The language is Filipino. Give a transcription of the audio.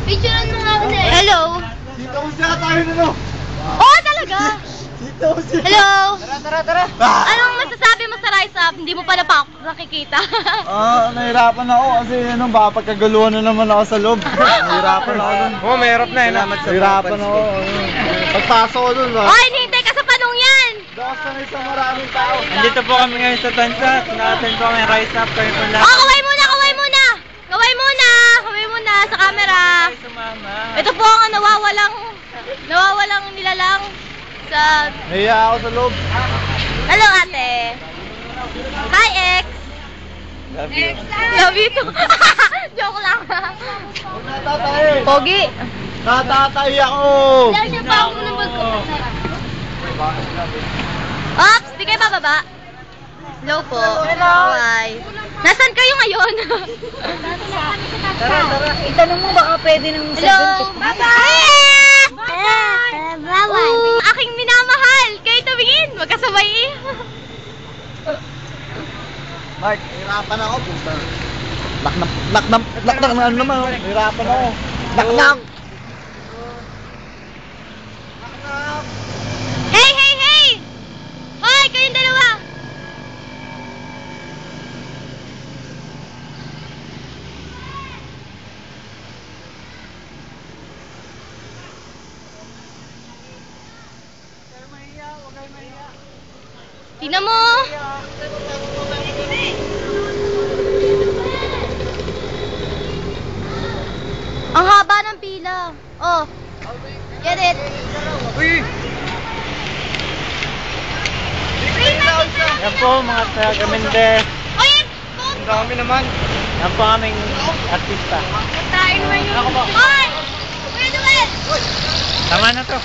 Picturean mo nga ako na eh. Hello. Dito ko siya tayo na no. Oo, talaga. Dito ko siya. Hello. Tara. Anong masasabi mo sa Rise Up? Hindi mo pa nakikita. Nahirapan ako kasi baka pagkaguluhan na naman ako sa loob. Nahirapan ako dun. Oo, mahirap na. Salamat sa Nahirapan ako. Pagpasok ko dun ba? Ay, hinihintay ka sa panong yan. Dahil sanay sa maraming tao. Nandito po kami ngayon sa Tansa. Sinakatin po kami Rise Up. Kayo po lahat. Oh, kaway muna. Kaway muna sa camera. Sumama. Ito po ang nawawalang nilalang sa... Nahiya ako sa loob. Hello, ate. Hi, ex. Love you. Love you too. Joke lang. Natatay. Pogi. Natatay ako. Dahil siya pa ako nang Ops, di kayo bababa. Hello po. Hi. Nasaan kayo ngayon? Tara. Itanong mo baka pwede ng Hello. Bye-bye. Bye-bye. Aking minamahal. Kayo tumingin. Magkasabay eh. Mark, hirapan ako. Nak na naman. Hirapan ako. Nak. Hey! Hoy, kayong dalawa. Tingnan mo. Ang haba ng pila. Oh. Get it. Uy! Yan po mga taga-Mende. Oy, Ang dami naman. Yan po aming artista. Hoy! Kuya Noel! Tama na to.